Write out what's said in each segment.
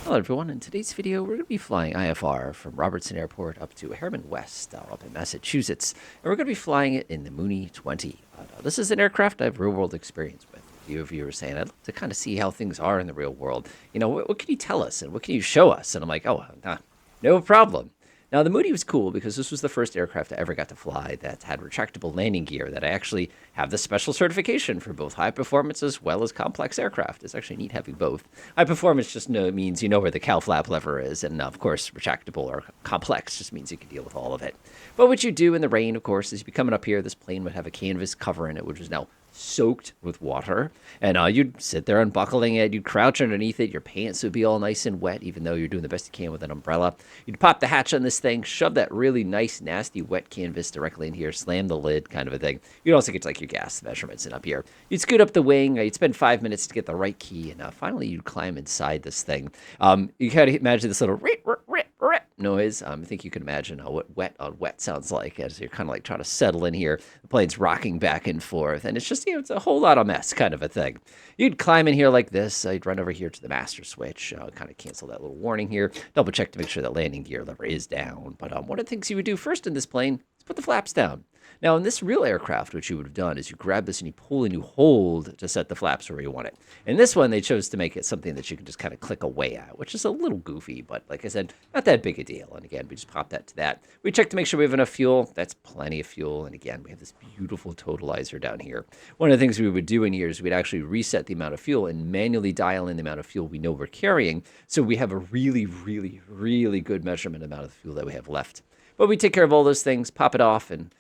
Hello everyone, in today's video we're going to be flying IFR from Robertson Airport up to Harriman West up in Massachusetts, and we're going to be flying it in the Mooney 20. This is an aircraft I have real-world experience with. A few of you were saying, I'd love to kind of see how things are in the real world. You know, what can you tell us and what can you show us? And I'm like, oh, nah, no problem. Now, the Mooney was cool because this was the first aircraft I ever got to fly that had retractable landing gear, that I actually have the special certification for both high performance as well as complex aircraft. It's actually neat having both. High performance just means you know where the cow flap lever is, and of course, retractable or complex just means you can deal with all of it. But what you do in the rain, of course, is you'd be coming up here, this plane would have a canvas cover in it, which is now soaked with water, and you'd sit there unbuckling it, you'd crouch underneath it, your pants would be all nice and wet, even though you're doing the best you can with an umbrella. You'd pop the hatch on this thing, shove that really nice, nasty, wet canvas directly in here, slam the lid, kind of a thing. You'd also get to, like, your gas measurements in up here. You'd scoot up the wing, you'd spend 5 minutes to get the right key, and finally you'd climb inside this thing. You kind of imagine this little rip, rip, rip, rip noise. I think you can imagine what wet on wet sounds like as you're kind of like trying to settle in here. The plane's rocking back and forth, and it's just, it's a whole lot of mess kind of a thing. You'd climb in here like this. You'd run over here to the master switch, kind of cancel that little warning here, double check to make sure that landing gear lever is down. But one of the things you would do first in this plane is put the flaps down. Now, in this real aircraft, what you would have done is you grab this and you pull and you hold to set the flaps where you want it. In this one, they chose to make it something that you can just kind of click away at, which is a little goofy, but like I said, not that big a deal. And again, we just pop that to that. We check to make sure we have enough fuel. That's plenty of fuel. And again, we have this beautiful totalizer down here. One of the things we would do in here is we'd actually reset the amount of fuel and manually dial in the amount of fuel we know we're carrying, so we have a really, really, really good measurement amount of fuel that we have left. But we take care of all those things, pop it off, and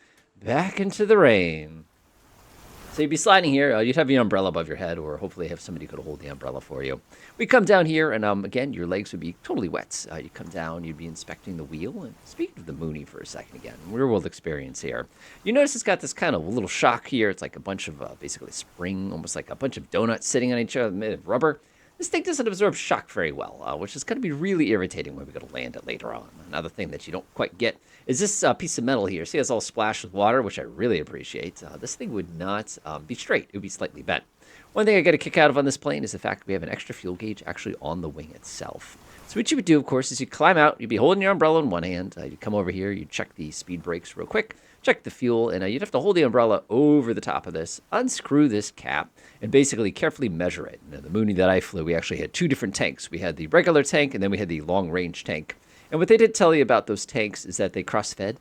back into the rain. So you'd be sliding here. You'd have your umbrella above your head, or hopefully have somebody who could hold the umbrella for you. We come down here, and again, your legs would be totally wet. You come down, you'd be inspecting the wheel. And speaking of the Mooney for a second again, real world experience here. You notice it's got this kind of little shock here. It's like a bunch of basically spring, almost like a bunch of donuts sitting on each other made of rubber. This thing doesn't absorb shock very well, which is going to be really irritating when we go to land it later on. Another thing that you don't quite get is this piece of metal here. See, it's all splashed with water, which I really appreciate. This thing would not be straight. It would be slightly bent. One thing I get a kick out of on this plane is the fact that we have an extra fuel gauge actually on the wing itself. So what you would do, of course, is you climb out. You'd be holding your umbrella in one hand. You'd come over here. You'd check the speed brakes real quick, check the fuel, and you'd have to hold the umbrella over the top of this, unscrew this cap, and basically carefully measure it. Now, the Mooney that I flew, we actually had two different tanks. We had the regular tank, and then we had the long-range tank. And what they did tell you about those tanks is that they cross-fed.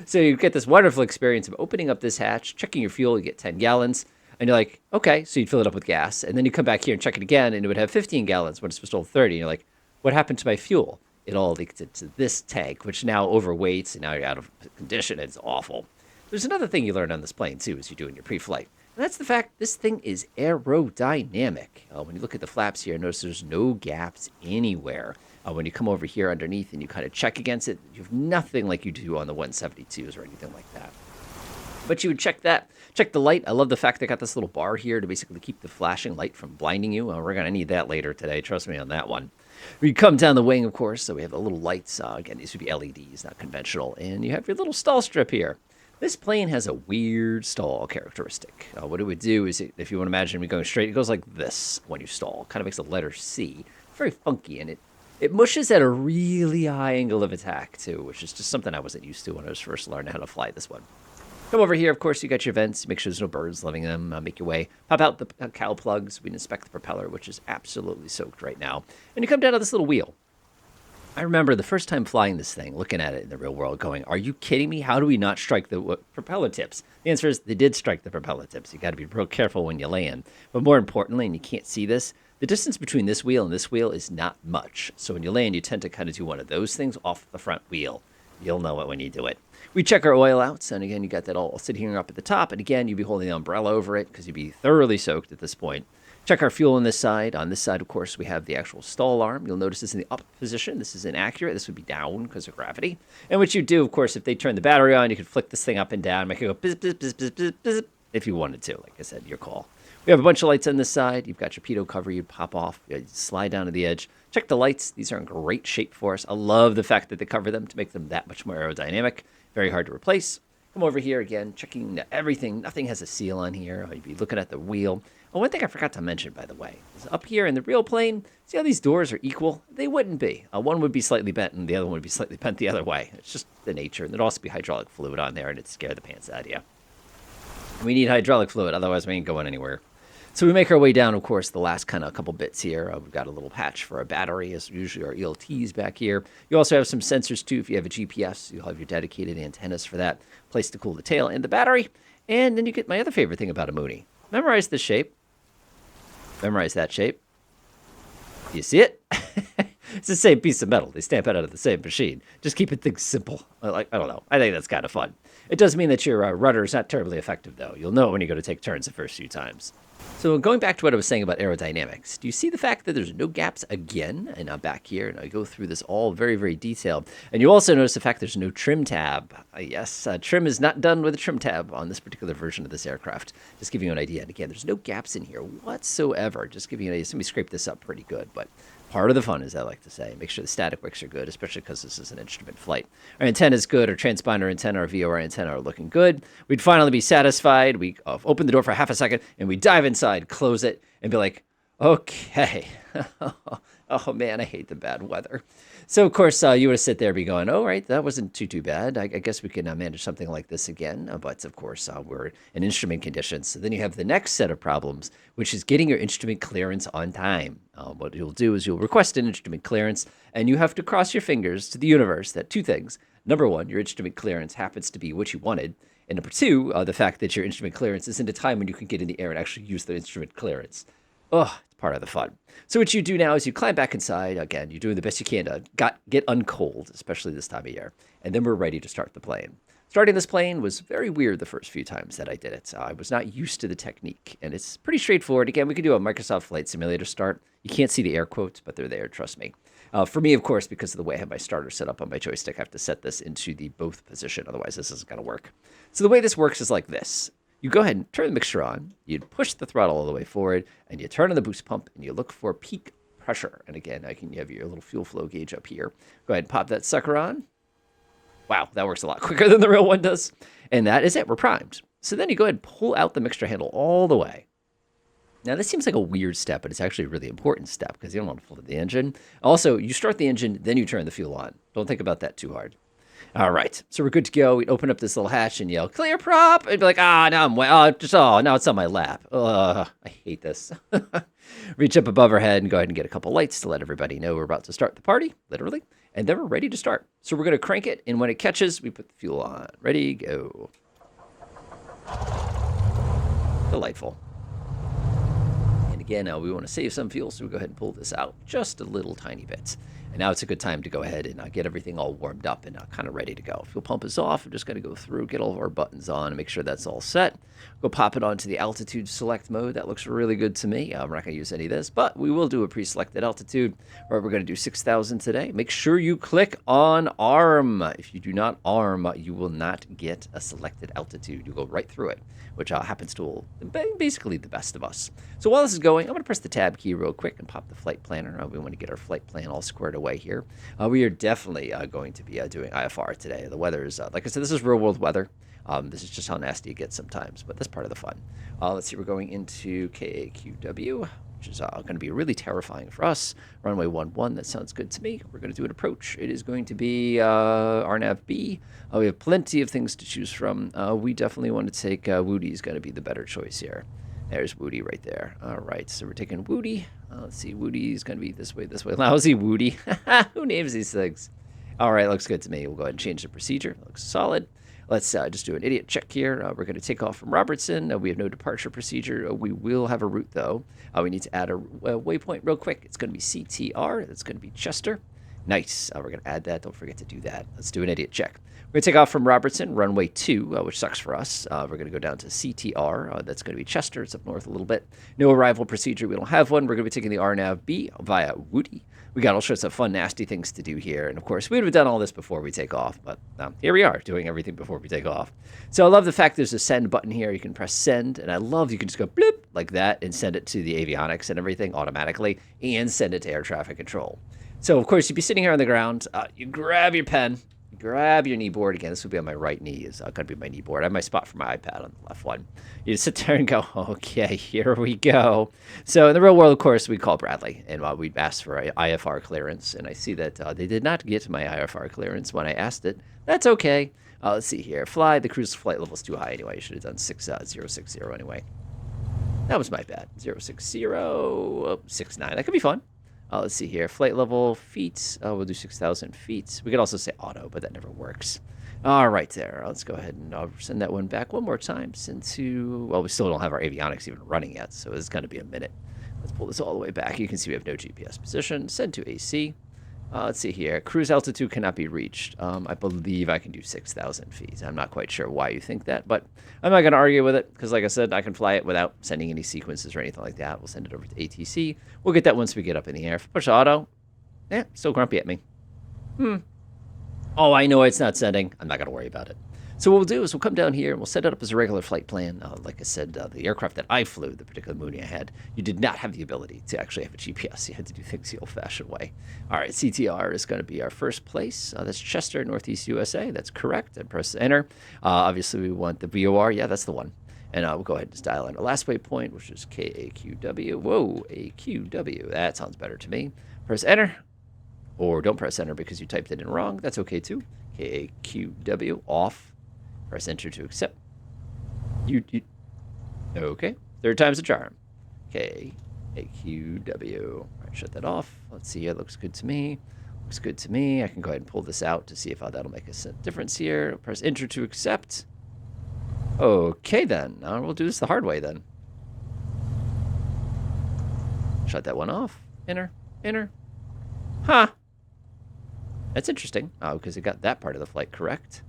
So you get this wonderful experience of opening up this hatch, checking your fuel. You get 10 gallons. And you're like, okay, so you'd fill it up with gas. And then you come back here and check it again, and it would have 15 gallons when it's supposed to hold 30. And you're like, what happened to my fuel? It all leaked into this tank, which now overweights, and now you're out of condition. It's awful. There's another thing you learn on this plane, too, as you do in your pre-flight. And that's the fact this thing is aerodynamic. When you look at the flaps here, notice there's no gaps anywhere. When you come over here underneath and you kind of check against it, you have nothing like you do on the 172s or anything like that. But you would check that. Check the light. I love the fact they got this little bar here to basically keep the flashing light from blinding you. We're going to need that later today. Trust me on that one. We come down the wing, of course, so we have the little lights. Again, these would be LEDs, not conventional. And you have your little stall strip here. This plane has a weird stall characteristic. What it would do is, if you want to imagine me going straight, it goes like this when you stall. Kind of makes a letter C. Very funky, and it mushes at a really high angle of attack, too, which is just something I wasn't used to when I was first learning how to fly this one. Come over here, of course, you got your vents. Make sure there's no birds living in them. Make your way. Pop out the cowl plugs. We inspect the propeller, which is absolutely soaked right now. And you come down to this little wheel. I remember the first time flying this thing, looking at it in the real world, going, are you kidding me? How do we not strike the propeller tips? The answer is they did strike the propeller tips. You got to be real careful when you land. But more importantly, and you can't see this, the distance between this wheel and this wheel is not much. So when you land, you tend to kind of do one of those things off the front wheel. You'll know it when you do it. We check our oil out, and again, you got that all sitting here up at the top. And again, you'd be holding the umbrella over it because you'd be thoroughly soaked at this point. Check our fuel on this side. On this side, of course, we have the actual stall arm. You'll notice this in the up position. This is inaccurate. This would be down because of gravity. And what you do, of course, if they turn the battery on, you could flick this thing up and down, make it go bzz, bzz, bzz, bzz, bzz, bzz, if you wanted to. Like I said, your call. We have a bunch of lights on this side. You've got your pitot cover. You'd pop off. You'd slide down to the edge. Check the lights. These are in great shape for us. I love the fact that they cover them to make them that much more aerodynamic. Very hard to replace. Come over here again, checking everything. Nothing has a seal on here. You'd be looking at the wheel. Oh, one thing I forgot to mention, by the way, is up here in the real plane, see how these doors are equal? They wouldn't be. One would be slightly bent and the other one would be slightly bent the other way. It's just the nature. And there'd also be hydraulic fluid on there and it'd scare the pants out of you. We need hydraulic fluid, otherwise we ain't going anywhere. So we make our way down, of course, the last kind of couple bits here. We've got a little patch for our battery, as usually our ELTs back here. You also have some sensors, too. If you have a GPS, you'll have your dedicated antennas for that. Place to cool the tail and the battery. And then you get my other favorite thing about a Mooney. Memorize this shape. Memorize that shape. You see it? It's the same piece of metal. They stamp it out of the same machine. Just keeping things simple. I don't know. I think that's kind of fun. It does mean that your rudder is not terribly effective, though. You'll know when you go to take turns the first few times. So going back to what I was saying about aerodynamics, do you see the fact that there's no gaps again? And I'm back here, and I go through this all very, very detailed. And you also notice the fact there's no trim tab. Yes, trim is not done with a trim tab on this particular version of this aircraft. Just giving you an idea. And again, there's no gaps in here whatsoever. Just giving you an idea. Somebody scraped this up pretty good, but part of the fun, as I like to say. Make sure the static wicks are good, especially because this is an instrument flight. Our antenna is good. Our transponder antenna, our VOR antenna are looking good. We'd finally be satisfied. We open the door for half a second, and we dive inside, close it, and be like, okay. Oh, man, I hate the bad weather. So, of course, you would sit there and be going, oh, right, that wasn't too bad. I guess we can manage something like this again. But, of course, we're in instrument conditions. So then you have the next set of problems, which is getting your instrument clearance on time. What you'll do is you'll request an instrument clearance, and you have to cross your fingers to the universe that two things. Number one, your instrument clearance happens to be what you wanted. And number two, the fact that your instrument clearance is in a time when you can get in the air and actually use the instrument clearance. Oh, it's part of the fun. So what you do now is you climb back inside. Again, you're doing the best you can to get uncold, especially this time of year. And then we're ready to start the plane. Starting this plane was very weird the first few times that I did it. I was not used to the technique, and it's pretty straightforward. Again, we can do a Microsoft Flight Simulator start. You can't see the air quotes, but they're there, trust me. For me, of course, because of the way I have my starter set up on my joystick, I have to set this into the both position. Otherwise, this isn't going to work. So the way this works is like this. You go ahead and turn the mixture on, you push the throttle all the way forward, and you turn on the boost pump, and you look for peak pressure. And again, you have your little fuel flow gauge up here. Go ahead and pop that sucker on. Wow, that works a lot quicker than the real one does. And that is it, we're primed. So then you go ahead and pull out the mixture handle all the way. Now, this seems like a weird step, but it's actually a really important step because you don't want to flood the engine. Also, you start the engine, then you turn the fuel on. Don't think about that too hard. All right, so we're good to go. We'd open up this little hatch and yell, clear prop. And be like, now I'm now it's on my lap. I hate this. Reach up above our head and go ahead and get a couple lights to let everybody know we're about to start the party, literally. And then we're ready to start. So we're going to crank it, and when it catches, we put the fuel on. Ready, go. Delightful. And again, we want to save some fuel, so we go ahead and pull this out just a little tiny bit. And now it's a good time to go ahead and get everything all warmed up and kind of ready to go. Fuel pump is off. I'm just going to go through, get all of our buttons on, and make sure that's all set. Go pop it onto the altitude select mode. That looks really good to me. We're not going to use any of this, but we will do a pre-selected altitude. Where we're going to do 6,000 today. Make sure you click on ARM. If you do not ARM, you will not get a selected altitude. You go right through it, which happens to basically the best of us. So while this is going, I'm going to press the tab key real quick and pop the flight planner. We want to get our flight plan all squared away here. We are definitely going to be doing IFR today. The weather is, like I said, this is real world weather. This is just how nasty it gets sometimes, but that's part of the fun. Let's see, we're going into KAQW, which is going to be really terrifying for us. Runway 11, that sounds good to me. We're going to do an approach. It is going to be RNAV B. We have plenty of things to choose from. We definitely want to take Woody is going to be the better choice here. There's Woody right there. All right, so we're taking Woody. Let's see, Woody is going to be this way. Lousy Woody. Who names these things? All right, looks good to me. We'll go ahead and change the procedure. Looks solid. Let's just do an idiot check here. We're going to take off from Robertson. We have no departure procedure. We will have a route, though. We need to add a waypoint real quick. It's going to be CTR. That's going to be Chester. Nice. We're going to add that. Don't forget to do that. Let's do an idiot check. We're going to take off from Robertson, runway 2, which sucks for us. We're going to go down to CTR. That's going to be Chester. It's up north a little bit. No arrival procedure. We don't have one. We're going to be taking the RNAV B via Woody. We got all sorts of fun, nasty things to do here. And, of course, we would have done all this before we take off. But here we are doing everything before we take off. So I love the fact there's a send button here. You can press send. And I love you can just go bloop like that and send it to the avionics and everything automatically and send it to air traffic control. So, of course, you'd be sitting here on the ground. You grab your pen. grab your knee board again. This will be on my right knee. Is going to be my knee board. I have my spot for my iPad on the left one. You just sit there and go, okay, here we go. So in the real world, of course, we call Bradley, and we'd ask for IFR clearance. And I see that they did not get my IFR clearance when I asked it. That's okay. Let's see here. Fly. The cruise flight level is too high anyway. You should have done 6060 anyway. That was my bad. 060, 69. That could be fun. Let's see here. Flight level, feet. We'll do 6,000 feet. We could also say auto, but that never works. All right, there. Let's go ahead and send that one back one more time. Send to, well, we still don't have our avionics even running yet, so it's going to be a minute. Let's pull this all the way back. You can see we have no GPS position. Send to AC. Let's see here. Cruise altitude cannot be reached. I believe I can do 6,000 feet. I'm not quite sure why you think that, but I'm not going to argue with it because, like I said, I can fly it without sending any sequences or anything like that. We'll send it over to ATC. We'll get that once we get up in the air. If I push auto, still grumpy at me. Oh, I know it's not sending. I'm not going to worry about it. So what we'll do is we'll come down here and we'll set it up as a regular flight plan. Like I said, the aircraft that I flew, the particular Mooney I had, you did not have the ability to actually have a GPS. You had to do things the old-fashioned way. All right, CTR is going to be our first place. That's Chester, Northeast USA. That's correct. And press enter. Obviously, we want the VOR. Yeah, that's the one. And we'll go ahead and just dial in our last waypoint, which is KAQW. Whoa, AQW. That sounds better to me. Press enter. Or don't press enter because you typed it in wrong. That's okay, too. KAQW, off. Press enter to accept. Okay. Third time's a charm. K, A, Q, W. All right, shut that off. Let's see. It looks good to me. Looks good to me. I can go ahead and pull this out to see if that'll make a difference here. Press enter to accept. Okay, then. Now we'll do this the hard way, then. Shut that one off. Enter. Enter. Huh. That's interesting. Oh, because it got that part of the flight correct.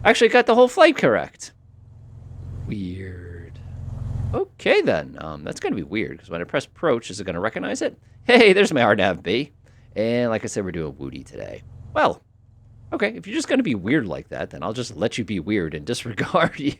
Actually, got the whole flight correct. Weird. Okay, then. That's going to be weird, because when I press approach, is it going to recognize it? Hey, there's my RNAV-B. And like I said, we're doing Woody today. Well, okay, if you're just going to be weird like that, then I'll just let you be weird and disregard you.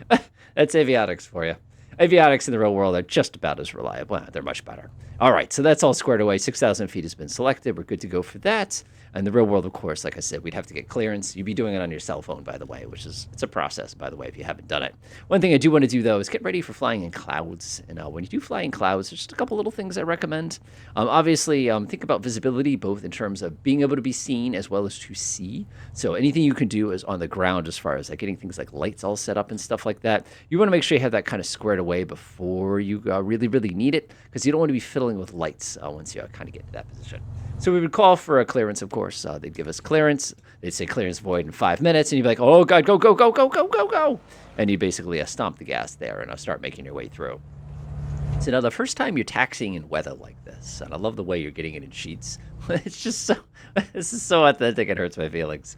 That's avionics for you. Avionics in the real world are just about as reliable. Well, they're much better. All right, so that's all squared away. 6,000 feet has been selected. We're good to go for that. And the real world, of course, like I said, we'd have to get clearance. You'd be doing it on your cell phone, by the way, which is it's a process, by the way, if you haven't done it. One thing I do want to do, though, is get ready for flying in clouds. And when you do fly in clouds, there's just a couple little things I recommend. Obviously, think about visibility, both in terms of being able to be seen as well as to see. So anything you can do is on the ground as far as like getting things like lights all set up and stuff like that. You want to make sure you have that kind of squared away before you really, really need it, because you don't want to be fiddling with lights once you kind of get to that position. So we would call for a clearance, of course. They'd give us clearance. They'd say clearance void in 5 minutes, and you'd be like, oh, God, go, go, go, go, go, go, go. And you basically stomp the gas there and start making your way through. So now the first time you're taxiing in weather like this, and I love the way you're getting it in sheets. It's just so, this is so authentic, it hurts my feelings.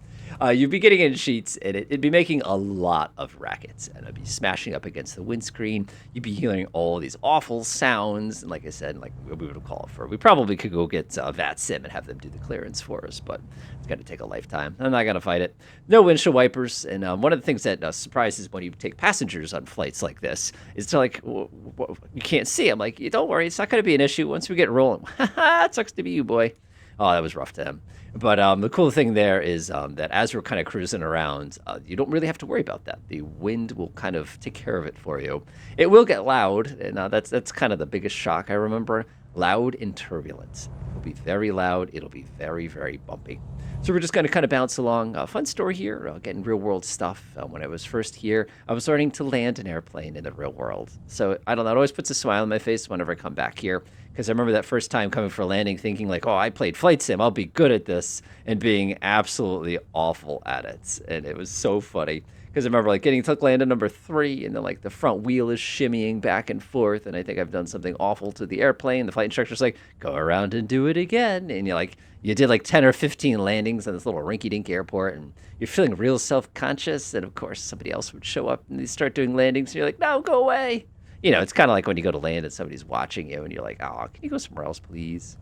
You'd be getting in sheets, and it'd be making a lot of rackets, and it'd be smashing up against the windscreen. You'd be hearing all these awful sounds, and like I said, like we would call for. We probably could go get VATSIM and have them do the clearance for us, but it's going to take a lifetime. I'm not going to fight it. No windshield wipers, and one of the things that surprises when you take passengers on flights like this is to like, you can't see. I'm like, don't worry, it's not going to be an issue once we get rolling. It sucks to be you, boy. Oh, that was rough to him. But the cool thing there is that as we're kind of cruising around, you don't really have to worry about that. The wind will kind of take care of it for you. It will get loud, and that's kind of the biggest shock I remember. Loud and turbulent. It'll be very loud. It'll be very, very bumpy. So we're just going to kind of bounce along. Fun story here, getting real-world stuff. When I was first here, I was learning to land an airplane in the real world. So I don't know, it always puts a smile on my face whenever I come back here, because I remember that first time coming for landing thinking like, oh, I played flight sim, I'll be good at this, and being absolutely awful at it. And it was so funny, because I remember like getting to land at number 3, and then like the front wheel is shimmying back and forth, and I think I've done something awful to the airplane. The flight instructor's like, go around and do it again. And you're like, you did like 10 or 15 landings on this little rinky-dink airport, and you're feeling real self-conscious. And of course, somebody else would show up and they start doing landings, and you're like, no, go away. You know, it's kind of like when you go to land and somebody's watching you, and you're like, oh, can you go somewhere else, please?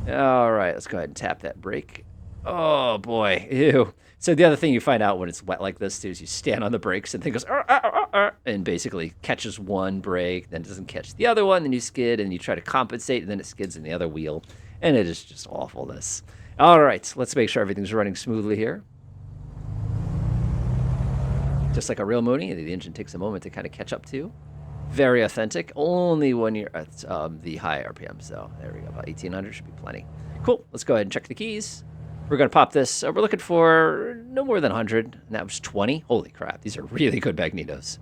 All right, let's go ahead and tap that brake. Oh, boy. Ew. So the other thing you find out when it's wet like this is you stand on the brakes and the thing goes, and basically catches one brake, then doesn't catch the other one, then you skid, and you try to compensate, and then it skids in the other wheel. And it is just awfulness. All right, let's make sure everything's running smoothly here. Just like a real Mooney, the engine takes a moment to kind of catch up to. Very authentic, only when you're at the high RPM. So there we go, about 1800 should be plenty. Cool, let's go ahead and check the keys. We're going to pop this. We're looking for no more than 100, and that was 20. Holy crap, these are really good magnetos.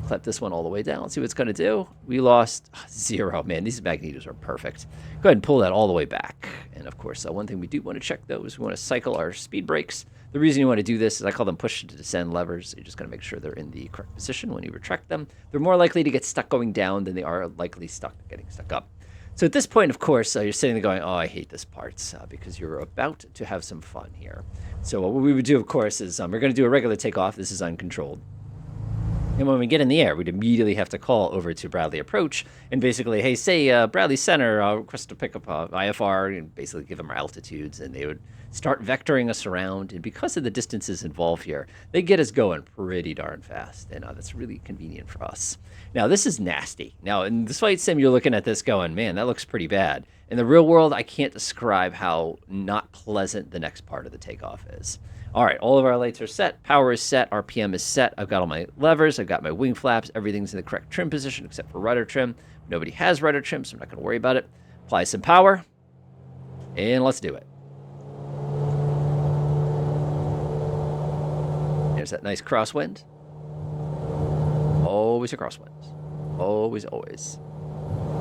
Clap this one all the way down, see what it's going to do. We lost 0. Man, these magnetos are perfect. Go ahead and pull that all the way back. And of course, one thing we do want to check, though, is we want to cycle our speed brakes. The reason you want to do this is I call them push to descend levers. You're just going to make sure they're in the correct position when you retract them. They're more likely to get stuck going down than they are likely getting stuck up. So at this point, of course, you're sitting there going, oh, I hate this part, because you're about to have some fun here. So what we would do, of course, is we're going to do a regular takeoff. This is uncontrolled. And when we get in the air, we'd immediately have to call over to Bradley Approach and basically, hey, say Bradley Center, request to pick up IFR, and basically give them our altitudes, and they would start vectoring us around. And because of the distances involved here, they get us going pretty darn fast, and that's really convenient for us. Now, this is nasty. Now, in this flight sim, you're looking at this going, man, that looks pretty bad. In the real world, I can't describe how not pleasant the next part of the takeoff is. All right, all of our lights are set. Power is set. RPM is set. I've got all my levers. I've got my wing flaps. Everything's in the correct trim position except for rudder trim. Nobody has rudder trim, so I'm not going to worry about it. Apply some power, and let's do it. There's that nice crosswind. Always a crosswind. Always, always.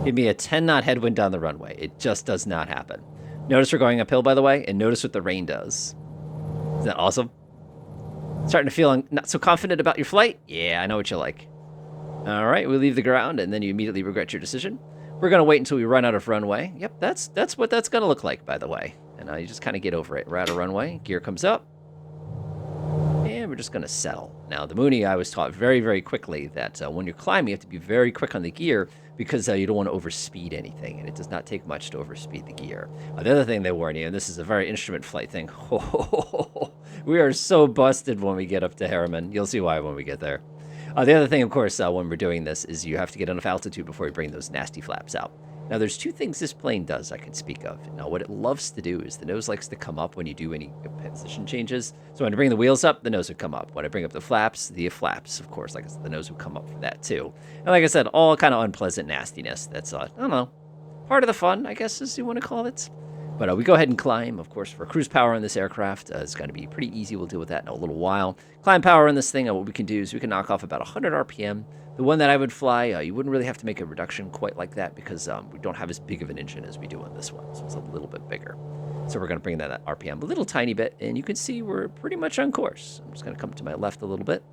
Give me a 10-knot headwind down the runway. It just does not happen. Notice we're going uphill, by the way, and notice what the rain does. Isn't that awesome? Starting to feel not so confident about your flight? Yeah, I know what you like. All right, we leave the ground, and then you immediately regret your decision. We're going to wait until we run out of runway. Yep, that's what that's going to look like, by the way. And you just kind of get over it. We're out of runway. Gear comes up. And we're just going to settle. Now, the Mooney, I was taught very, very quickly that when you're climbing, you have to be very quick on the gear because you don't want to overspeed anything, and it does not take much to overspeed the gear. The other thing they warn you, and this is a very instrument flight thing, we are so busted when we get up to Harriman. You'll see why when we get there. The other thing, of course, when we're doing this is you have to get enough altitude before you bring those nasty flaps out. Now, there's two things this plane does I can speak of. Now, what it loves to do is the nose likes to come up when you do any position changes. So when I bring the wheels up, the nose would come up. When I bring up the flaps, of course, like I said, the nose would come up for that too. And like I said, all kind of unpleasant nastiness. That's, I don't know, part of the fun, I guess, as you want to call it. But we go ahead and climb. Of course, for cruise power on this aircraft, it's going to be pretty easy. We'll deal with that in a little while. Climb power on this thing, what we can do is we can knock off about 100 RPM. The one that I would fly, you wouldn't really have to make a reduction quite like that because we don't have as big of an engine as we do on this one. So it's a little bit bigger. So we're going to bring that RPM a little tiny bit, and you can see we're pretty much on course. I'm just going to come to my left a little bit.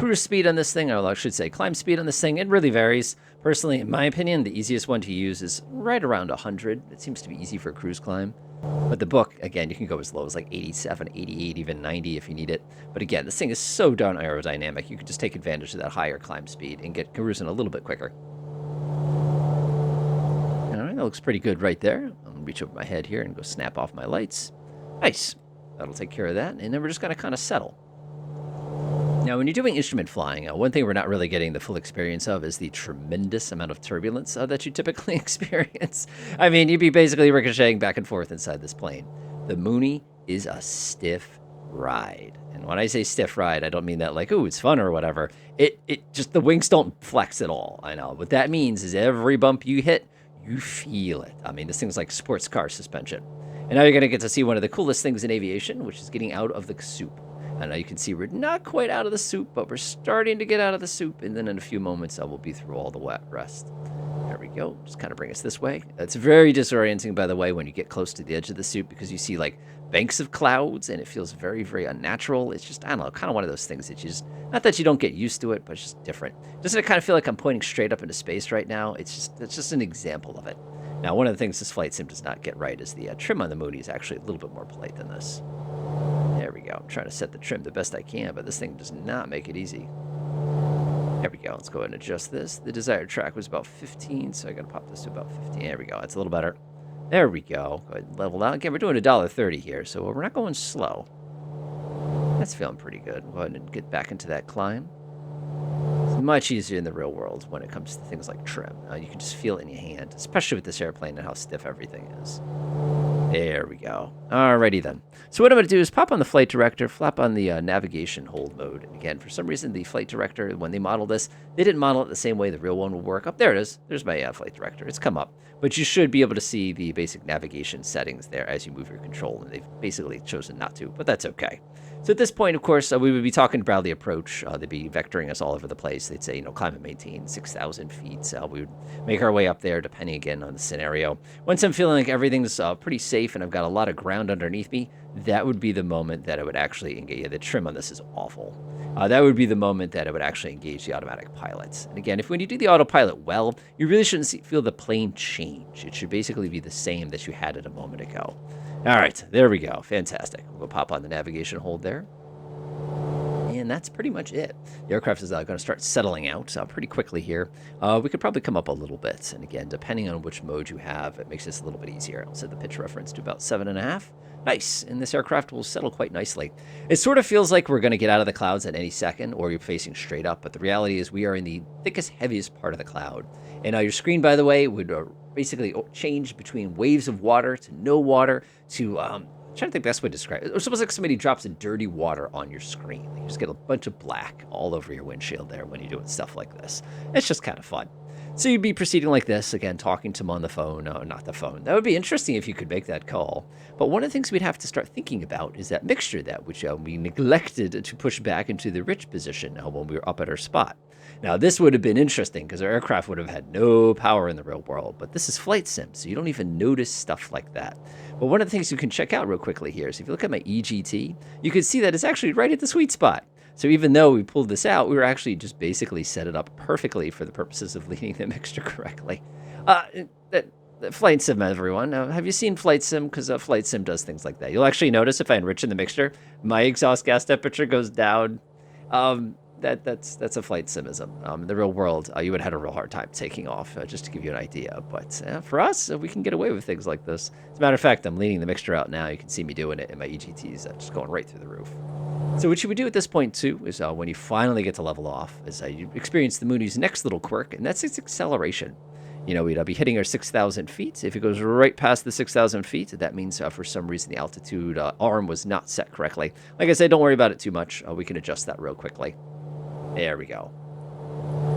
Cruise speed on this thing, or I should say climb speed on this thing, it really varies. Personally, in my opinion, the easiest one to use is right around 100. It seems to be easy for a cruise climb. But the book, again, you can go as low as like 87, 88, even 90 if you need it. But again, this thing is so darn aerodynamic, you can just take advantage of that higher climb speed and get cruising a little bit quicker. All right, that looks pretty good right there. I'm going to reach over my head here and go snap off my lights. Nice. That'll take care of that. And then we're just going to kind of settle. Now, when you're doing instrument flying, one thing we're not really getting the full experience of is the tremendous amount of turbulence that you typically experience. I mean, you'd be basically ricocheting back and forth inside this plane. The Mooney is a stiff ride. And when I say stiff ride, I don't mean that like, ooh, it's fun or whatever. It just, the wings don't flex at all. I know. What that means is every bump you hit, you feel it. I mean, this thing's like sports car suspension. And now you're going to get to see one of the coolest things in aviation, which is getting out of the soup. And now you can see we're not quite out of the soup, but we're starting to get out of the soup. And then in a few moments, we'll be through all the wet rest. There we go. Just kind of bring us this way. It's very disorienting, by the way, when you get close to the edge of the soup because you see like banks of clouds and it feels very, very unnatural. It's just, I don't know, kind of one of those things that you just, not that you don't get used to it, but it's just different. Doesn't it kind of feel like I'm pointing straight up into space right now? It's just an example of it. Now, one of the things this flight sim does not get right is the trim on the Mooney is actually a little bit more polite than this. There we go. I'm trying to set the trim the best I can, but this thing does not make it easy. There we go. Let's go ahead and adjust this. The desired track was about 15, so I got to pop this to about 15. There we go. That's a little better. There we go. Go ahead and level out. Again, we're doing $1.30 here, so we're not going slow. That's feeling pretty good. Go ahead and get back into that climb. It's much easier in the real world when it comes to things like trim. You can just feel it in your hand, especially with this airplane and how stiff everything is. There we go. Alrighty then. So what I'm going to do is pop on the flight director, flap on the navigation hold mode. And again, for some reason, the flight director, when they modeled this, they didn't model it the same way the real one will work. Up there it is. There's my flight director. It's come up. But you should be able to see the basic navigation settings there as you move your control. And they've basically chosen not to, but that's okay. So at this point, of course, we would be talking about the approach. They'd be vectoring us all over the place. They'd say, climb and maintain 6,000 feet. We would make our way up there, depending, again, on the scenario. Once I'm feeling like everything's pretty safe and I've got a lot of ground underneath me, that would be the moment that I would actually engage. Yeah, the trim on this is awful. That would be the moment that I would actually engage the automatic pilots. And again, when you do the autopilot well, you really shouldn't feel the plane change. It should basically be the same that you had it a moment ago. All right, there we go. Fantastic. We'll go pop on the navigation hold there. And that's pretty much it. The aircraft is going to start settling out pretty quickly here. We could probably come up a little bit. And again, depending on which mode you have, it makes this a little bit easier. I'll set the pitch reference to about 7.5. Nice. And this aircraft will settle quite nicely. It sort of feels like we're going to get out of the clouds at any second, or you're facing straight up. But the reality is we are in the thickest, heaviest part of the cloud. And your screen, by the way, would basically change between waves of water to no water to... I'm trying to think the best way to describe it. It's almost like somebody drops a dirty water on your screen. You just get a bunch of black all over your windshield there when you're doing stuff like this. It's just kind of fun. So you'd be proceeding like this, again, talking to him on the phone. No, not the phone. That would be interesting if you could make that call. But one of the things we'd have to start thinking about is that mixture which we neglected to push back into the rich position when we were up at our spot. Now, this would have been interesting because our aircraft would have had no power in the real world. But this is flight sim, so you don't even notice stuff like that. But one of the things you can check out real quickly here is if you look at my EGT, you can see that it's actually right at the sweet spot. So even though we pulled this out, we were actually just basically set it up perfectly for the purposes of leading the mixture correctly. Flight sim, everyone. Have you seen flight sim? Because flight sim does things like that. You'll actually notice if I enrich in the mixture, my exhaust gas temperature goes down. That's a flight simism. In the real world, you would have had a real hard time taking off, just to give you an idea. But for us, we can get away with things like this. As a matter of fact, I'm leaning the mixture out now. You can see me doing it, and my EGT's just going right through the roof. So what you would do at this point, too, is when you finally get to level off, is you experience the Mooney's next little quirk, and that's its acceleration. We'd be hitting our 6,000 feet. If it goes right past the 6,000 feet, that means for some reason the altitude arm was not set correctly. Like I said, don't worry about it too much. We can adjust that real quickly. There we go.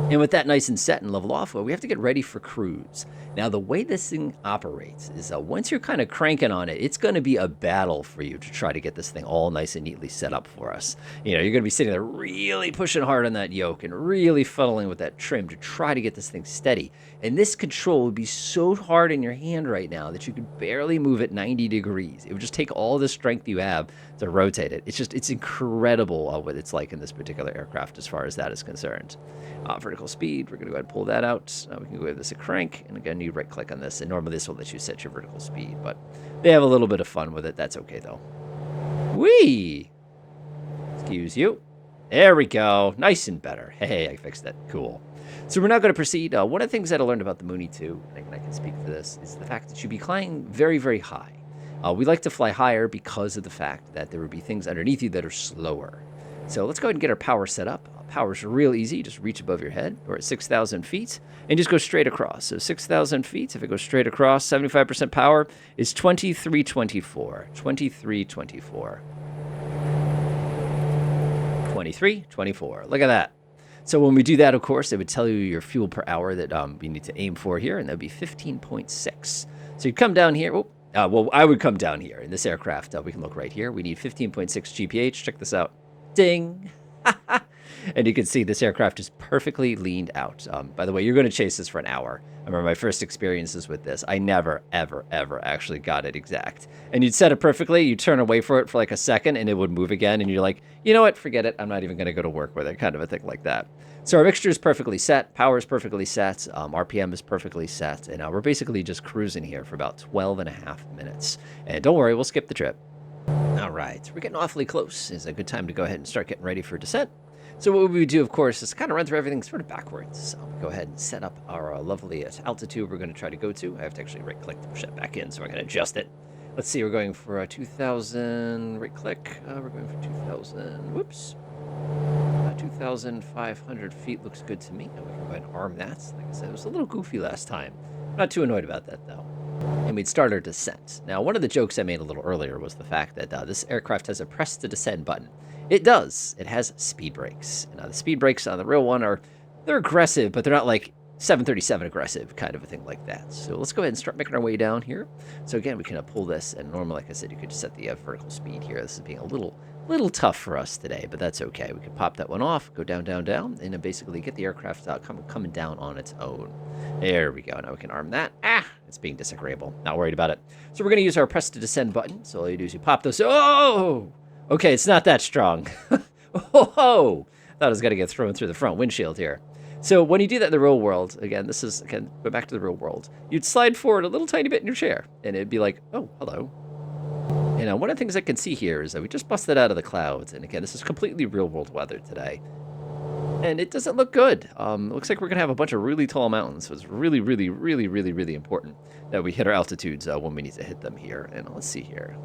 And with that nice and set and level off, we have to get ready for cruise. Now, the way this thing operates is once you're kind of cranking on it, it's going to be a battle for you to try to get this thing all nice and neatly set up for us. You're going to be sitting there really pushing hard on that yoke and really fuddling with that trim to try to get this thing steady. And this control would be so hard in your hand right now that you could barely move it 90 degrees. It would just take all the strength you have to rotate it. It's incredible what it's like in this particular aircraft as far as that is concerned. Vertical speed, we're going to go ahead and pull that out. We can go with this a crank, and again, you right click on this, and normally this will let you set your vertical speed, but they have a little bit of fun with it. That's okay though. Whee! Excuse you. There we go. Nice and better. Hey, I fixed it. Cool. So we're now going to proceed. One of the things that I learned about the Mooney 2, and I can speak to this, is the fact that you'd be flying very, very high. We like to fly higher because of the fact that there would be things underneath you that are slower. So let's go ahead and get our power set up. Power's real easy. You just reach above your head. We're at 6,000 feet and just go straight across. So 6,000 feet, if it goes straight across, 75% power is 2324. 2324. 2324. Look at that. So when we do that, of course, it would tell you your fuel per hour that you need to aim for here, and that would be 15.6. So you come down here. Well, I would come down here in this aircraft. We can look right here. We need 15.6 GPH. Check this out. Ding. And you can see this aircraft is perfectly leaned out. By the way, you're going to chase this for an hour. I remember my first experiences with this. I never, ever, ever actually got it exact. And you'd set it perfectly. You turn away for it for like a second, and it would move again. And you're like, you know what? Forget it. I'm not even going to go to work with it, kind of a thing like that. So our mixture is perfectly set. Power is perfectly set. RPM is perfectly set. And we're basically just cruising here for about 12 and a half minutes. And don't worry, we'll skip the trip. All right. We're getting awfully close. It's a good time to go ahead and start getting ready for descent. So what we would do, of course, is kind of run through everything sort of backwards. So go ahead and set up our lovely altitude we're going to try to go to. I have to actually right-click to push that back in, so I'm going to adjust it. Let's see, we're going for 2,000, right-click. We're going for 2,000, whoops. 2,500 feet looks good to me. And we can go ahead and arm that. Like I said, it was a little goofy last time. Not too annoyed about that, though. and we'd start our descent. Now, one of the jokes I made a little earlier was the fact that this aircraft has a press to descend button. It does. It has speed brakes. Now, the speed brakes on the real one they're aggressive, but they're not like 737 aggressive, kind of a thing like that. So let's go ahead and start making our way down here. So again, we can pull this, and normally, like I said, you could just set the vertical speed here. This is being a little tough for us today, but that's okay. We can pop that one off, go down, down, down, and then basically get the aircraft coming down on its own. There we go. Now we can arm that. It's being disagreeable. Not worried about it. So we're going to use our press to descend button. So all you do is you pop those. Oh! Okay, it's not that strong. Oh! Thought I was going to get thrown through the front windshield here. So when you do that in the real world, again, this is, again, go back to the real world, you'd slide forward a little tiny bit in your chair, and it'd be like, oh, hello. And one of the things I can see here is that we just busted out of the clouds, and again, this is completely real-world weather today. And it doesn't look good. It looks like we're going to have a bunch of really tall mountains, so it's really, really, really, really, really important that we hit our altitudes when we need to hit them here. And let's see here.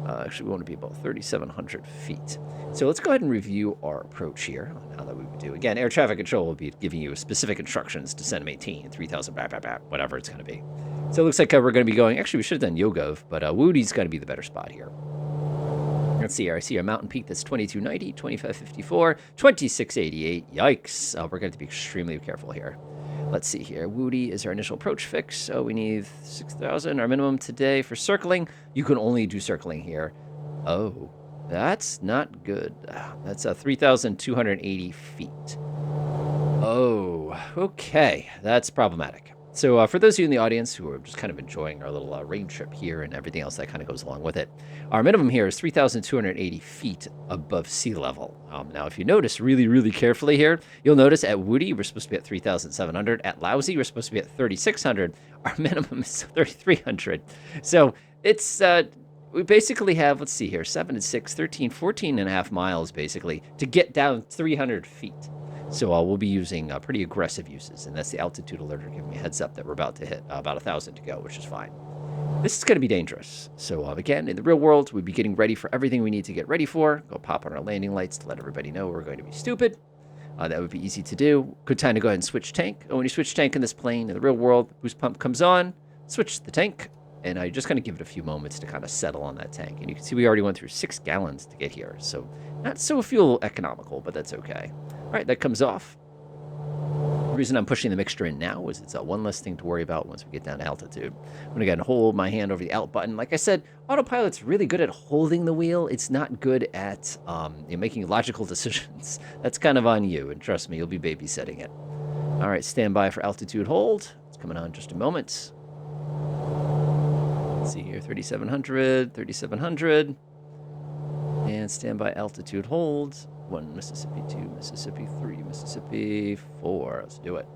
Actually, we want to be about 3,700 feet. So let's go ahead and review our approach here on how that we would do. Again, air traffic control will be giving you specific instructions to send maintain 3,000, whatever it's going to be. So it looks like we're going to be going, actually, we should have done Yogov, but Woody's going to be the better spot here. Let's see here. I see our mountain peak that's 2290, 2554, 2688. Yikes. We're going to have to be extremely careful here. Let's see here. Woody is our initial approach fix. So we need 6,000. Our minimum today for circling. You can only do circling here. Oh, that's not good. That's 3,280 feet. Oh, okay. That's problematic. So for those of you in the audience who are just kind of enjoying our little rain trip here and everything else that kind of goes along with it, our minimum here is 3,280 feet above sea level. Now, if you notice really, really carefully here, you'll notice at Woody, we're supposed to be at 3,700. At Lousy, we're supposed to be at 3,600. Our minimum is 3,300. So it's, we basically have, let's see here, 7 and 6, 13, 14 and a half miles, basically, to get down 300 feet. So we'll be using pretty aggressive uses, and that's the altitude alerter giving me a heads up that we're about to hit about 1,000 to go, which is fine. This is going to be dangerous. So again, in the real world, we'd be getting ready for everything we need to get ready for. Go pop on our landing lights to let everybody know we're going to be stupid. That would be easy to do. Good time to go ahead and switch tank. And when you switch tank in this plane, in the real world, boost pump comes on, switch the tank, and you're just going to give it a few moments to kind of settle on that tank. And you can see we already went through 6 gallons to get here. So not so fuel economical, but that's okay. All right, that comes off. The reason I'm pushing the mixture in now is it's one less thing to worry about once we get down to altitude. I'm going to go ahead and hold my hand over the alt button. Like I said, autopilot's really good at holding the wheel. It's not good at making logical decisions. That's kind of on you, and trust me, you'll be babysitting it. All right, stand by for altitude hold. It's coming on in just a moment. Let's see here, 3,700, 3,700. And stand by altitude hold. 1 Mississippi, 2 Mississippi, 3 Mississippi, 4. Let's do it.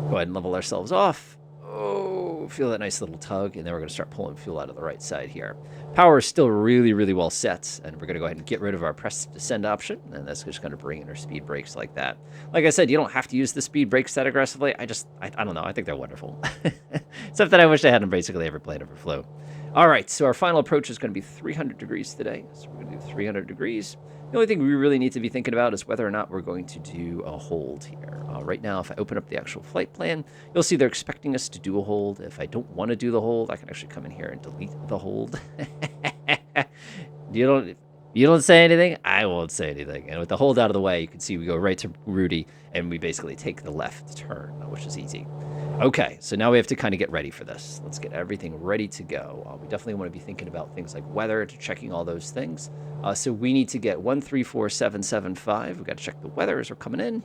Go ahead and level ourselves off. Oh, feel that nice little tug, and then we're going to start pulling fuel out of the right side here. Power is still really, really well set, and we're going to go ahead and get rid of our press to descend option, and that's just going to bring in our speed brakes like that. Like I said, you don't have to use the speed brakes that aggressively. I don't know. I think they're wonderful. Something I wish I had on basically every plane ever flew. All right, so our final approach is going to be 300 degrees today. So we're going to do 300 degrees. The only thing we really need to be thinking about is whether or not we're going to do a hold here. Right now, if I open up the actual flight plan, you'll see they're expecting us to do a hold. If I don't want to do the hold, I can actually come in here and delete the hold. You don't say anything, I won't say anything. And with the hold out of the way, you can see we go right to Rudy, and we basically take the left turn, which is easy. Okay, so now we have to kind of get ready for this. Let's get everything ready to go. We definitely want to be thinking about things like weather, to checking all those things. So we need to get 134775. We've got to check the weather as we're coming in.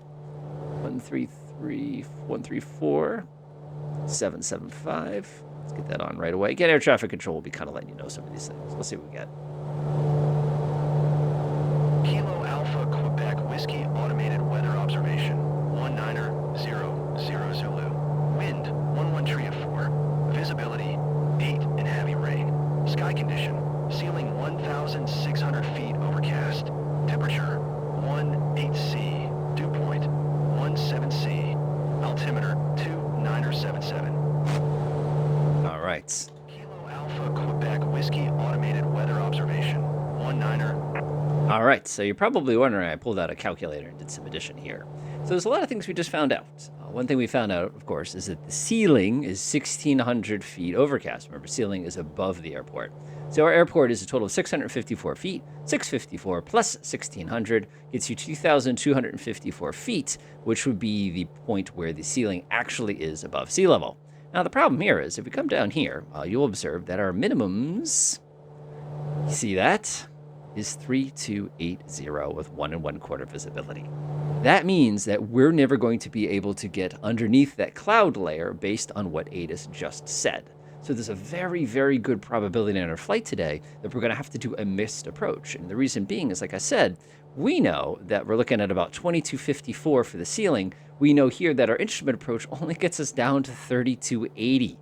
134775. Let's get that on right away. Again, air traffic control will be kind of letting you know some of these things. Let's see what we get. Kilo Alpha Quebec Whiskey Automated Weather Observation 19000 Zulu. Wind 11 visibility 8 and heavy rain. Sky condition ceiling 1,600 feet overcast. Temperature 18C. Dew point 17C. Altimeter 2977. All right. Kilo Alpha Quebec Whiskey Automated Weather Observation 19. All right, so you're probably wondering, I pulled out a calculator and did some addition here. So there's a lot of things we just found out. One thing we found out, of course, is that the ceiling is 1,600 feet overcast. Remember, ceiling is above the airport. So our airport is a total of 654 feet. 654 plus 1,600 gets you 2,254 feet, which would be the point where the ceiling actually is above sea level. Now, the problem here is if we come down here, you'll observe that our minimums, you see that, is 3280 with 1 1/4 visibility. That means that we're never going to be able to get underneath that cloud layer based on what ATIS just said. So there's a very, very good probability in our flight today that we're going to have to do a missed approach. And the reason being is, like I said, we know that we're looking at about 2254 for the ceiling. We know here that our instrument approach only gets us down to 3280.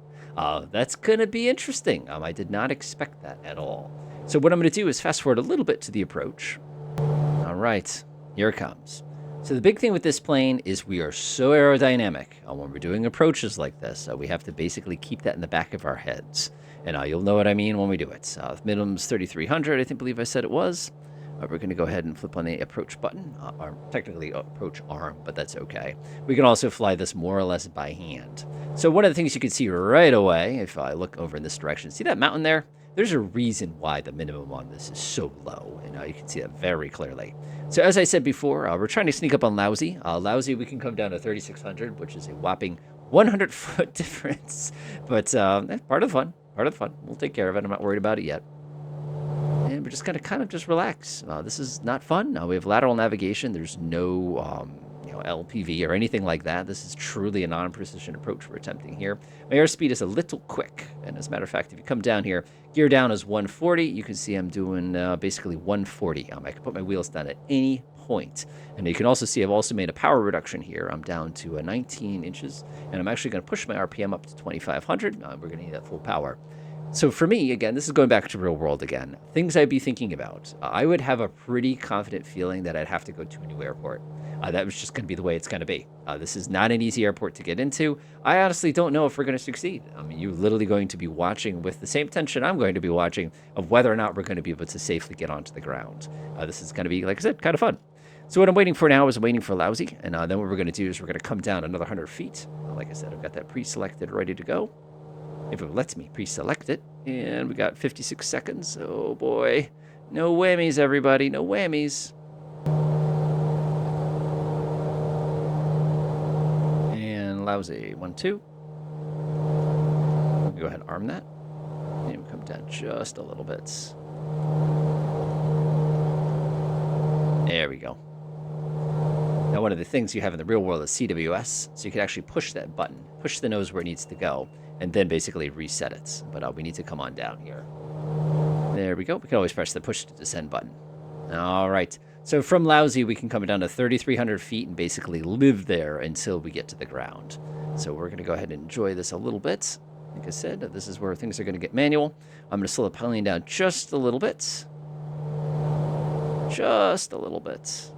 That's going to be interesting. I did not expect that at all. So what I'm going to do is fast forward a little bit to the approach. All right, here it comes. So the big thing with this plane is we are so aerodynamic. When we're doing approaches like this, we have to basically keep that in the back of our heads. And you'll know what I mean when we do it. Minimum's 3,300, I believe I said it was. We're going to go ahead and flip on the approach button, or technically approach arm, but that's okay. We can also fly this more or less by hand. So one of the things you can see right away, if I look over in this direction, see that mountain there? There's a reason why the minimum on this is so low, and you can see that very clearly. So as I said before, we're trying to sneak up on Lousy. Lousy, we can come down to 3,600, which is a whopping 100-foot difference. But part of the fun, part of the fun. We'll take care of it. I'm not worried about it yet. And we're just going to kind of just relax. This is not fun. We have lateral navigation. There's no LPV or anything like that. This is truly a non-precision approach we're attempting here. My airspeed is a little quick. And as a matter of fact, if you come down here, gear down is 140. You can see I'm doing basically 140. I can put my wheels down at any point. And you can also see I've also made a power reduction here. I'm down to 19 inches. And I'm actually going to push my RPM up to 2,500. We're going to need that full power. So for me, again, this is going back to real world again. Things I'd be thinking about. I would have a pretty confident feeling that I'd have to go to a new airport. That was just going to be the way it's going to be. This is not an easy airport to get into. I honestly don't know if we're going to succeed. You're literally going to be watching with the same tension I'm going to be watching of whether or not we're going to be able to safely get onto the ground. This is going to be, like I said, kind of fun. So what I'm waiting for now is I'm waiting for Lousy. And then what we're going to do is we're going to come down another 100 feet. Like I said, I've got that pre-selected, ready to go. If it lets me pre-select it. And we got 56 seconds. Oh boy. No whammies, everybody. No whammies. And Lousy. 1, 2. Go ahead and arm that. And we'll come down just a little bit. There we go. Now, one of the things you have in the real world is CWS. So you can actually push that button. Push the nose where it needs to go. And then basically reset it. But we need to come on down here. There we go. We can always press the push to descend button. All right. So from Lousy, we can come down to 3,300 feet and basically live there until we get to the ground. So we're going to go ahead and enjoy this a little bit. Like I said, this is where things are going to get manual. I'm going to slow the plane down just a little bit. Just a little bit.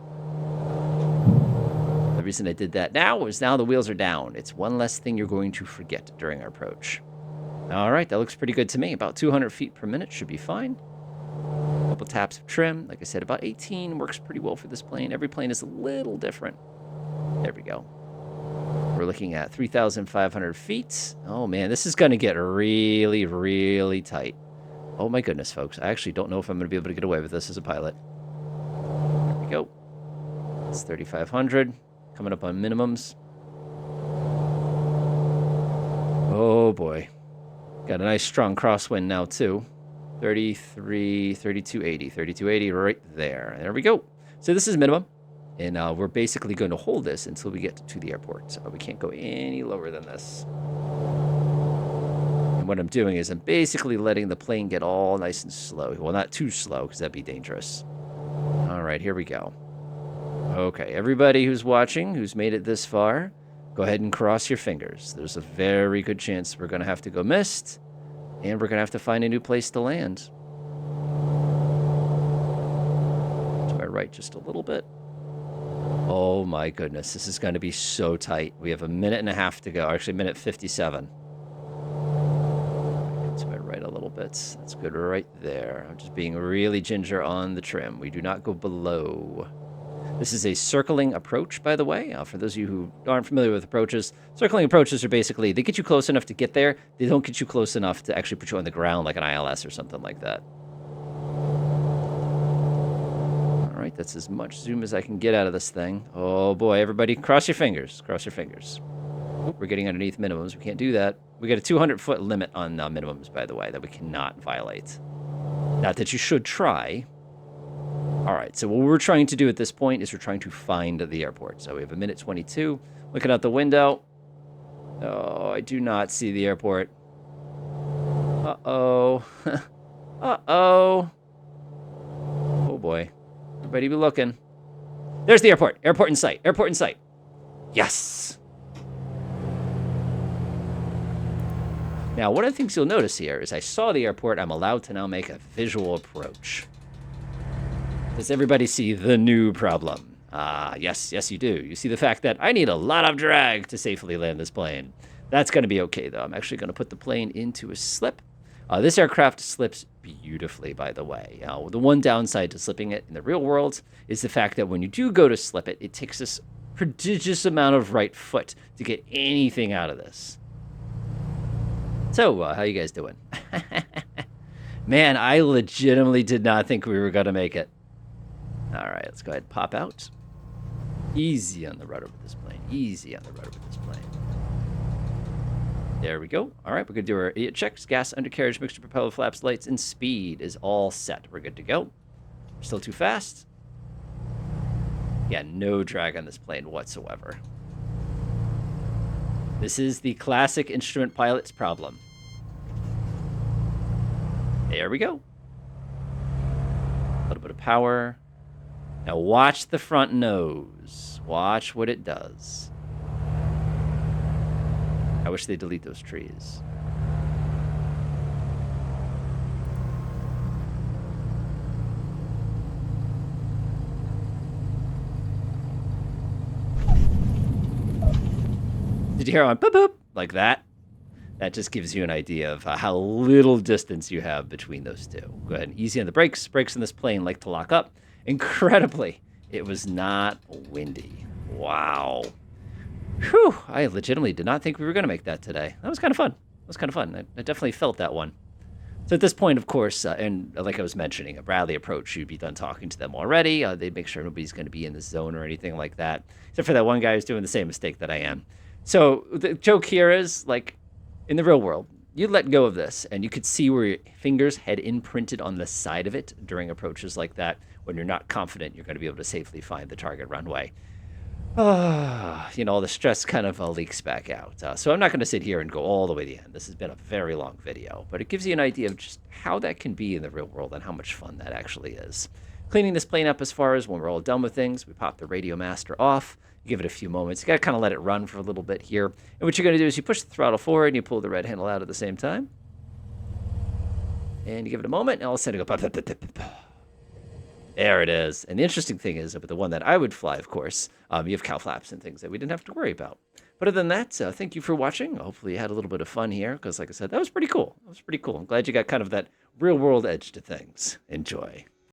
The reason I did that now is now the wheels are down. It's one less thing you're going to forget during our approach. All right, that looks pretty good to me. About 200 feet per minute should be fine. A couple taps of trim. Like I said, about 18 works pretty well for this plane. Every plane is a little different. There we go. We're looking at 3,500 feet. Oh, man, this is going to get really, really tight. Oh, my goodness, folks. I actually don't know if I'm going to be able to get away with this as a pilot. There we go. It's 3,500. Coming up on minimums. Oh, boy. Got a nice strong crosswind now, too. 3280. 3280 right there. There we go. So this is minimum. And we're basically going to hold this until we get to the airport. So we can't go any lower than this. And what I'm doing is I'm basically letting the plane get all nice and slow. Well, not too slow, because that'd be dangerous. All right, here we go. Okay, everybody who's watching, who's made it this far, go ahead and cross your fingers. There's a very good chance we're going to have to go missed, and we're going to have to find a new place to land. To my right just a little bit. Oh my goodness, this is going to be so tight. We have a minute and a half to go. Actually, minute 57. To my right a little bit. That's good right there. I'm just being really ginger on the trim. We do not go below This is a circling approach, by the way. For those of you who aren't familiar with approaches, circling approaches are basically, they get you close enough to get there. They don't get you close enough to actually put you on the ground like an ILS or something like that. All right, that's as much zoom as I can get out of this thing. Oh boy, everybody, cross your fingers. Cross your fingers. Oh, we're getting underneath minimums. We can't do that. We got a 200-foot limit on minimums, by the way, that we cannot violate. Not that you should try. All right, so what we're trying to do at this point is we're trying to find the airport. So we have 1:22. Looking out the window. Oh, I do not see the airport. Uh-oh. Uh-oh. Oh, boy. Everybody be looking. There's the airport. Airport in sight. Airport in sight. Yes. Now, one of the things you'll notice here is I saw the airport. I'm allowed to now make a visual approach. Does everybody see the new problem? Yes, you do. You see the fact that I need a lot of drag to safely land this plane. That's going to be okay, though. I'm actually going to put the plane into a slip. This aircraft slips beautifully, by the way. The one downside to slipping it in the real world is the fact that when you do go to slip it, it takes this prodigious amount of right foot to get anything out of this. So, how you guys doing? Man, I legitimately did not think we were going to make it. All right, let's go ahead and pop out. Easy on the rudder with this plane. Easy on the rudder with this plane. There we go. All right, we're going to do our idiot checks. Gas, undercarriage, mixture, propeller flaps, lights, and speed is all set. We're good to go. Still too fast. Yeah, no drag on this plane whatsoever. This is the classic instrument pilot's problem. There we go. A little bit of power. Now watch the front nose. Watch what it does. I wish they'd delete those trees. Did you hear one boop boop like that? That just gives you an idea of how little distance you have between those two. Go ahead and easy on the brakes. Brakes in this plane like to lock up. Incredibly, it was not windy. Wow. Whew, I legitimately did not think we were going to make that today. That was kind of fun. That was kind of fun. I definitely felt that one. So at this point, of course, and like I was mentioning, a Bradley approach, you'd be done talking to them already. They'd make sure nobody's going to be in the zone or anything like that, except for that one guy who's doing the same mistake that I am. So the joke here is, like, in the real world, you let go of this, and you could see where your fingers had imprinted on the side of it during approaches like that. When you're not confident you're going to be able to safely find the target runway. All the stress kind of leaks back out. So I'm not going to sit here and go all the way to the end. This has been a very long video, but it gives you an idea of just how that can be in the real world and how much fun that actually is. Cleaning this plane up as far as when we're all done with things, we pop the radio master off. You give it a few moments. You got to kind of let it run for a little bit here. And what you're going to do is you push the throttle forward and you pull the red handle out at the same time. And you give it a moment, and all of a sudden you go... There it is. And the interesting thing is, with the one that I would fly, of course, you have cow flaps and things that we didn't have to worry about. But other than that, thank you for watching. Hopefully you had a little bit of fun here, because like I said, that was pretty cool. That was pretty cool. I'm glad you got kind of that real-world edge to things. Enjoy.